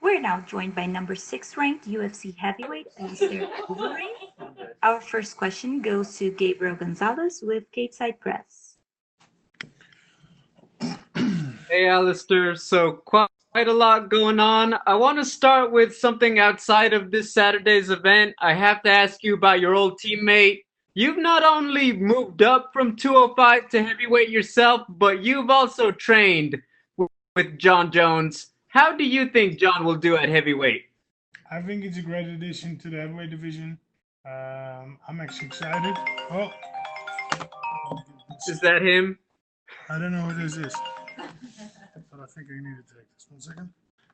We're now joined by number 6 ranked UFC heavyweight Alistair Overeem. Our first question goes to Gabriel Gonzalez with Stateside Press. Hey, Alistair. So, quite a lot going on. I want to start with something outside of this Saturday's event. I have to ask you about your old teammate. You've not only moved up from 205 to heavyweight yourself, but you've also trained with Jon Jones. How do you think Jon will do at heavyweight? I think it's a great addition to the heavyweight division. I'm actually excited. Oh, Is that him? I don't know who this is, but I think I need to take this. 1 second.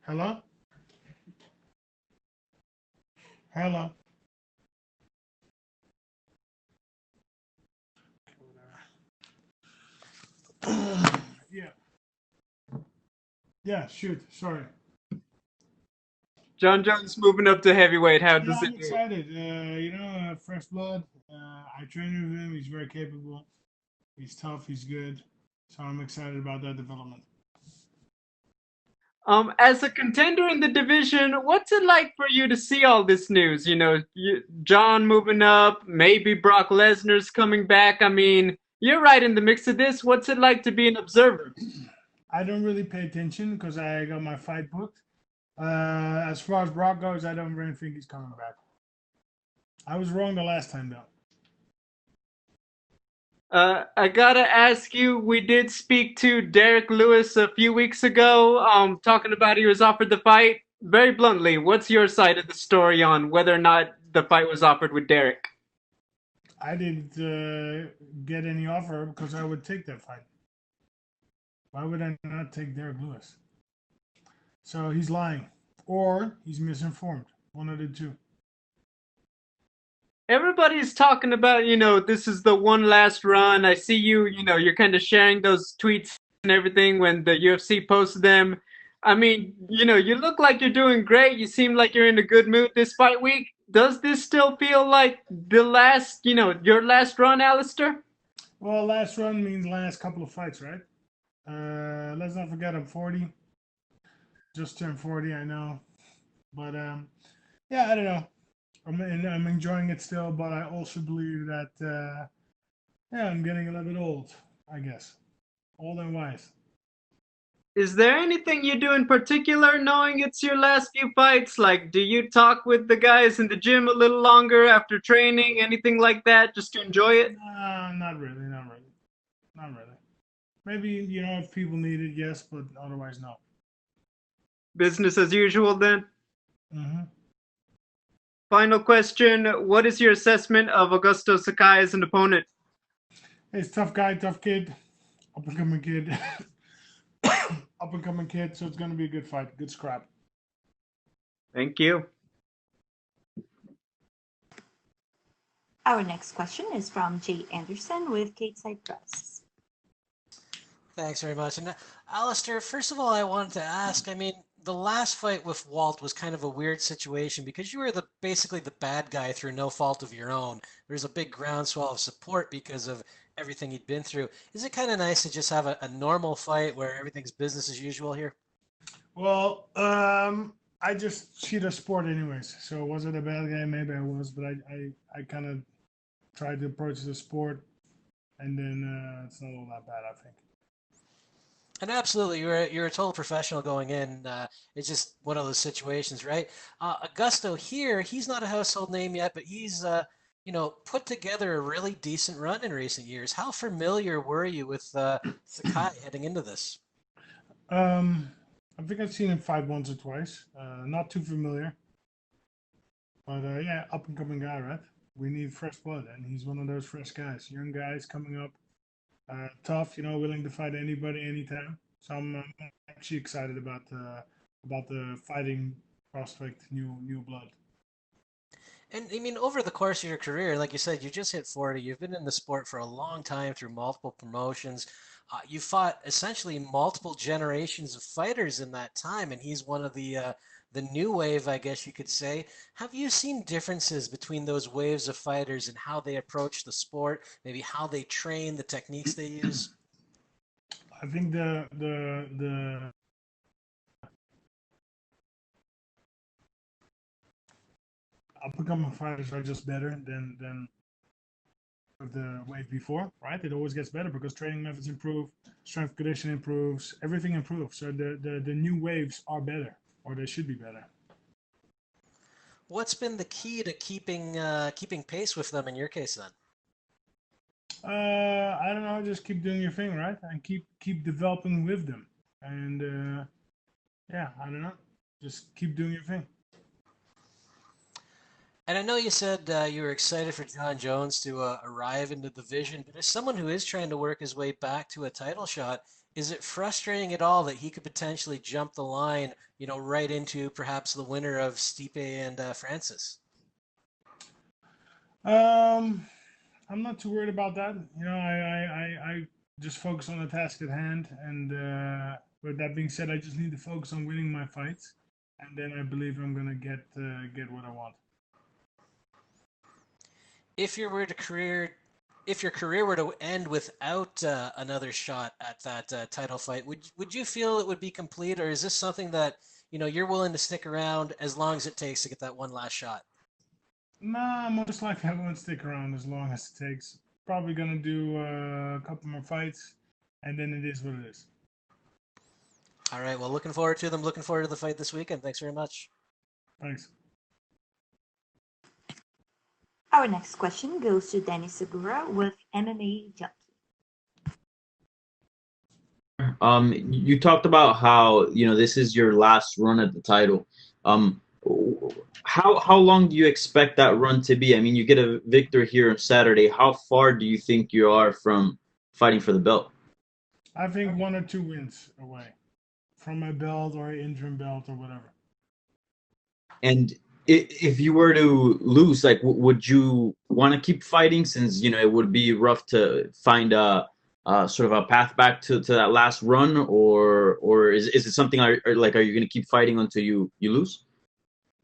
Hello? Hello? Yeah. Yeah, shoot. Sorry. Jon Jones moving up to heavyweight. How Yeah, does I'm it feel? excited. Fresh blood. I train with him. He's very capable. He's tough. He's good. So I'm excited about that development. As a contender in the division, what's it like for you to see all this news? John moving up, maybe Brock Lesnar's coming back. I mean, you're right in the mix of this. What's it like to be an observer? I don't really pay attention because I got my fight booked. As far as Brock goes, I don't really think he's coming back. I was wrong the last time, though. I gotta ask you, we did speak to Derrick Lewis a few weeks ago, talking about he was offered the fight. Very bluntly, what's your side of the story on whether or not the fight was offered with Derrick? I didn't get any offer because I would take that fight. Why would I not take Derrick Lewis? So he's lying, or he's misinformed. One of the two. Everybody's talking about, this is the one last run. I see you, you're kind of sharing those tweets and everything when the UFC posts them. I mean, you look like you're doing great. You seem like you're in a good mood this fight week. Does this still feel like the last, your last run, Alistair? Well, last run means last couple of fights, right? Let's not forget I'm 40. Just turned 40, I know. But yeah, I don't know. I'm enjoying it still, but I also believe that yeah, I'm getting a little bit old, I guess. Old and wise. Is there anything you do in particular knowing it's your last few fights? Like, do you talk with the guys in the gym a little longer after training? Anything like that just to enjoy it? Not really, not really. Not really. Maybe, if people need it, yes, but otherwise, no. Business as usual then? Hmm. Final question. What is your assessment of Augusto Sakai as an opponent? He's a tough guy, tough kid, up and coming kid. Up and coming kid, so it's going to be a good fight, good scrap. Thank you. Our next question is from Jay Anderson with Stateside Press. Thanks very much. And Alistair, first of all, I wanted to ask, I mean, the last fight with Walt was kind of a weird situation because you were basically the bad guy through no fault of your own. There's a big groundswell of support because of everything you'd been through. Is it kind of nice to just have a normal fight where everything's business as usual here? Well, I just see the sport anyways. So was it a bad guy? Maybe I was, but I kind of tried to approach the sport, and then it's not all that bad, I think. And absolutely, you're a total professional going in. It's just one of those situations, right? Augusto here, he's not a household name yet, but he's put together a really decent run in recent years. How familiar were you with Sakai heading into this? Um, I think I've seen him fight once or twice. Not too familiar, but yeah, up and coming guy, right? We need fresh blood, and he's one of those fresh guys, young guys coming up, tough, willing to fight anybody, anytime. So I'm actually excited about the fighting prospect, new blood. And I mean, over the course of your career, like you said, you just hit 40. You've been in the sport for a long time through multiple promotions. You fought essentially multiple generations of fighters in that time, and he's one of the new wave, I guess you could say. Have you seen differences between those waves of fighters and how they approach the sport, maybe how they train, the techniques they use? I think the up-and-coming fighters are just better than the wave before, right? It always gets better because training methods improve, strength condition improves, everything improves. So the new waves are better, or they should be better. What's been the key to keeping pace with them in your case then? I don't know. Just keep doing your thing, right? And keep developing with them. And yeah, I don't know. Just keep doing your thing. And I know you said you were excited for Jon Jones to arrive in the division, but as someone who is trying to work his way back to a title shot, is it frustrating at all that he could potentially jump the line, right into perhaps the winner of Stipe and Francis? I'm not too worried about that. I just focus on the task at hand. And with that being said, I just need to focus on winning my fights, and then I believe I'm gonna get what I want. If your career were to end without another shot at that title fight, would you feel it would be complete, or is this something that you're willing to stick around as long as it takes to get that one last shot? Nah, most likely I won't stick around as long as it takes. Probably gonna do a couple more fights, and then it is what it is. All right. Well, looking forward to them. Looking forward to the fight this weekend. Thanks very much. Thanks. Our next question goes to Danny Segura with MMA Junkie. You talked about how this is your last run at the title. How long do you expect that run to be? I mean, you get a victory here on Saturday. How far do you think you are from fighting for the belt? I think 1 or 2 wins away from a belt or an interim belt or whatever. And if you were to lose, like, would you want to keep fighting since it would be rough to find a sort of a path back to that last run, or is it something are you going to keep fighting until you lose?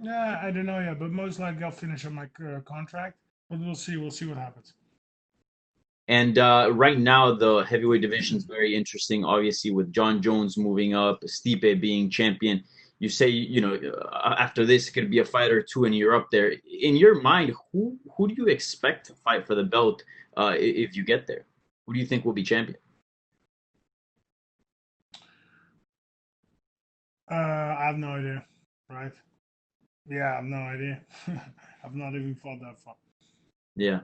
Yeah, I don't know yet, but most likely I'll finish on my contract. But we'll see. We'll see what happens. And right now, the heavyweight division is very interesting. Obviously, with Jon Jones moving up, Stipe being champion, you say after this it could be a fight or two, and you're up there. In your mind, who do you expect to fight for the belt if you get there? Who do you think will be champion? I have no idea. Right? Yeah, I have no idea. I've not even thought that far. Yeah.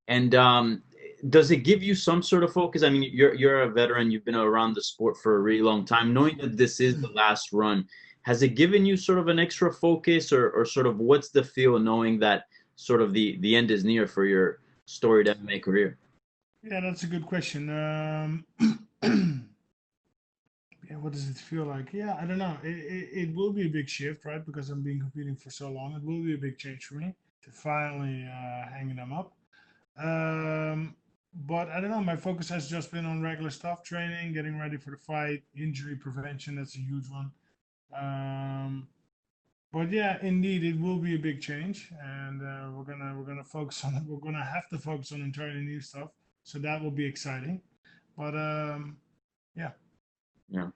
And does it give you some sort of focus? I mean, you're a veteran. You've been around the sport for a really long time. Knowing that this is the last run, has it given you sort of an extra focus, or sort of what's the feel knowing that sort of the end is near for your storied MMA career? Yeah, that's a good question. Yeah, what does it feel like? Yeah, I don't know. It will be a big shift, right? Because I've been competing for so long. It will be a big change for me to finally hanging them up. But I don't know. My focus has just been on regular stuff, training, getting ready for the fight, injury prevention. That's a huge one. But yeah, indeed, it will be a big change, and we're gonna focus on it. We're gonna have to focus on entirely new stuff, so that will be exciting. But yeah. Yeah.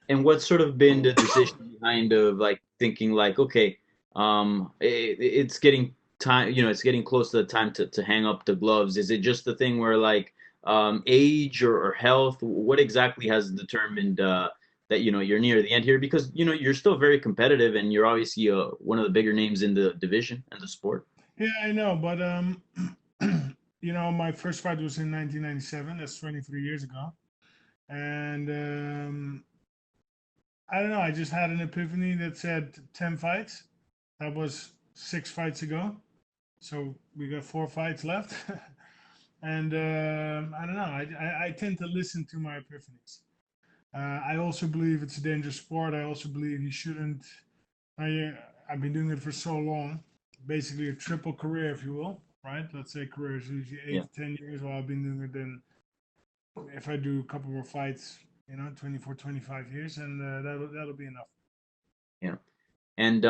And what's sort of been the decision behind of like thinking like, okay, it's getting time, it's getting close to the time to hang up the gloves. Is it just the thing where like age or health? What exactly has determined that you're near the end here? Because you're still very competitive and you're obviously one of the bigger names in the division and the sport. Yeah, I know, but my first fight was in 1997. That's 23 years ago, and I don't know. I just had an epiphany that said 10 fights. That was 6 fights ago, so we got 4 fights left. And I don't know. I tend to listen to my epiphanies. I also believe it's a dangerous sport. I also believe you shouldn't. I've been doing it for so long, basically a triple career, if you will, right? Let's say career is usually 8 to 10 years. While I've been doing it, then if I do a couple more fights, 24, 25 years, and that'll be enough. Yeah. And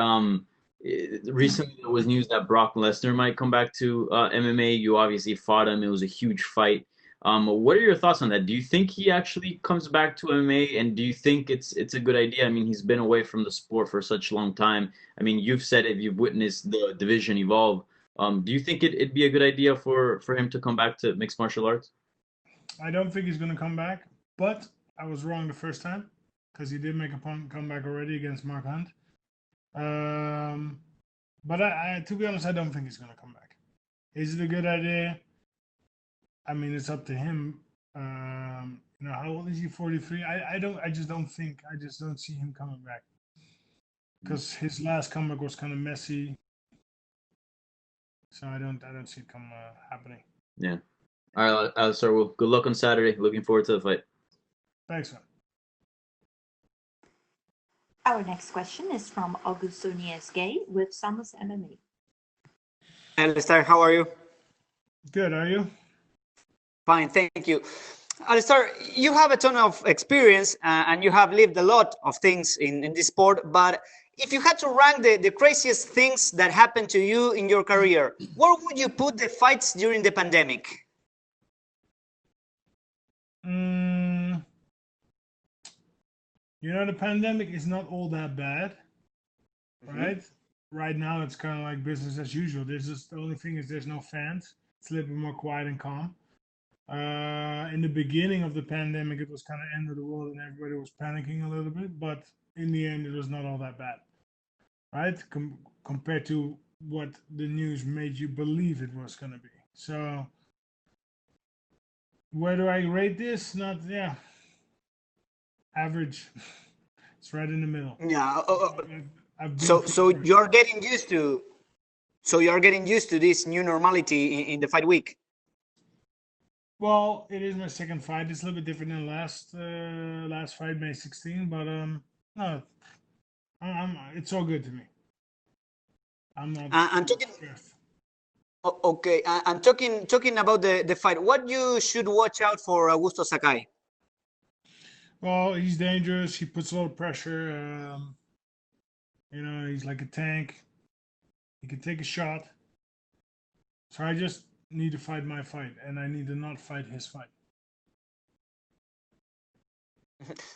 recently there was news that Brock Lesnar might come back to MMA. You obviously fought him. It was a huge fight. What are your thoughts on that? Do you think he actually comes back to MMA, and do you think it's a good idea? I mean, he's been away from the sport for such a long time. I mean, you've said it, you've witnessed the division evolve. Do you think it'd be a good idea for him to come back to mixed martial arts? I don't think he's going to come back, but I was wrong the first time because he did make a comeback already against Mark Hunt. But to be honest, I don't think he's going to come back. Is it a good idea? I mean, it's up to him. How old is he? 43. I just don't see him coming back because his last comeback was kind of messy. So I don't see it happening. Yeah. All right, Alistair. Well, good luck on Saturday. Looking forward to the fight. Thanks, man. Our next question is from Augusto Sakai with Samus MMA. Alistair, how are you? Good, are you? Fine, thank you. Alistair, you have a ton of experience and you have lived a lot of things in this sport, but if you had to rank the craziest things that happened to you in your career, where would you put the fights during the pandemic? The pandemic is not all that bad, right? Mm-hmm. Right now, it's kind of like business as usual. The only thing is there's no fans. It's a little bit more quiet and calm. In the beginning of the pandemic, it was kind of end of the world and everybody was panicking a little bit, but in the end, it was not all that bad, right? Compared to what the news made you believe it was going to be. So, where do I rate this? Average. It's right in the middle. Yeah. So you're getting used to. So you're getting used to this new normality in the fight week. Well, it is my second fight. It's a little bit different than last fight, May 16. But no, it's all good to me. I'm not. I'm talking. Okay, I'm talking about the fight. What you should watch out for Augusto Sakai? Well, he's dangerous. He puts a lot of pressure. He's like a tank. He can take a shot. So I just need to fight my fight, and I need to not fight his fight.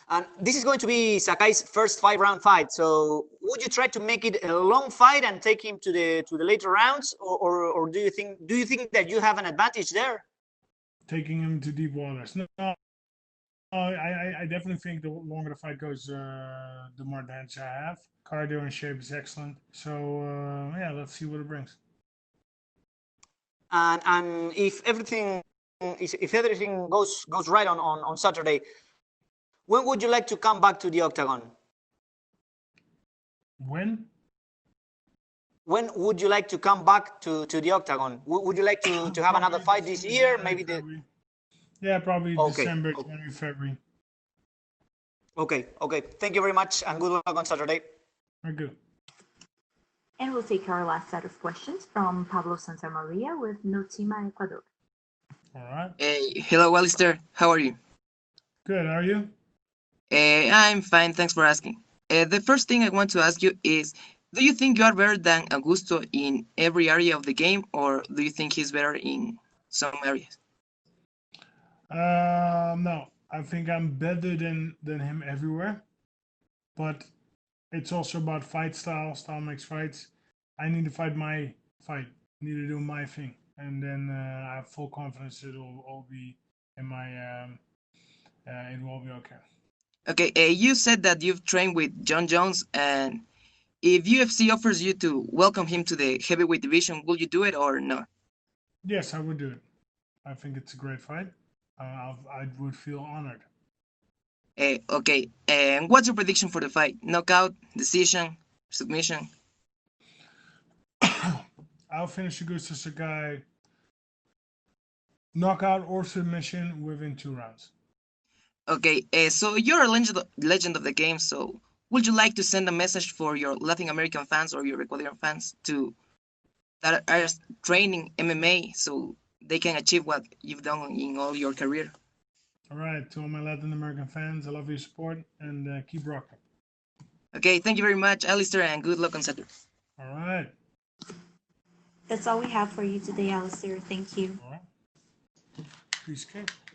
And this is going to be Sakai's first 5-round fight. So would you try to make it a long fight and take him to the later rounds, or do you think that you have an advantage there? Taking him to deep waters. No, I definitely think the longer the fight goes, the more advantage I have. Cardio and shape is excellent. So let's see what it brings. And if everything goes right on Saturday, when would you like to come back to the octagon? When would you like to come back to the octagon? Would you like to have another fight this year? Maybe probably okay. December, January, February. Okay. Thank you very much, and good luck on Saturday. Very good. And we'll take our last set of questions from Pablo Santamaria with Notima, Ecuador. All right. Hello, Alistair. How are you? Good. Are you? I'm fine. Thanks for asking. The first thing I want to ask you is, do you think you are better than Augusto in every area of the game, or do you think he's better in some areas? No. I think I'm better than him everywhere. But it's also about fight style. Style makes fights. I need to fight my fight. I need to do my thing. And then I have full confidence it will all be in my... it will be okay. Okay, you said that you've trained with Jon Jones, and if UFC offers you to welcome him to the heavyweight division, will you do it or not? Yes, I would do it. I think it's a great fight. I would feel honored. Okay, and what's your prediction for the fight? Knockout, decision, submission? I'll finish Augusto Sakai knockout or submission within 2 rounds. Okay, so you're a legend of the game, so would you like to send a message for your Latin American fans or your Ecuadorian fans that are training MMA so they can achieve what you've done in all your career? All right, to all my Latin American fans, I love your support and keep rocking. Okay, thank you very much, Alistair, and good luck on Saturday. All right. That's all we have for you today, Alistair. Thank you. All right. Peace, Kate.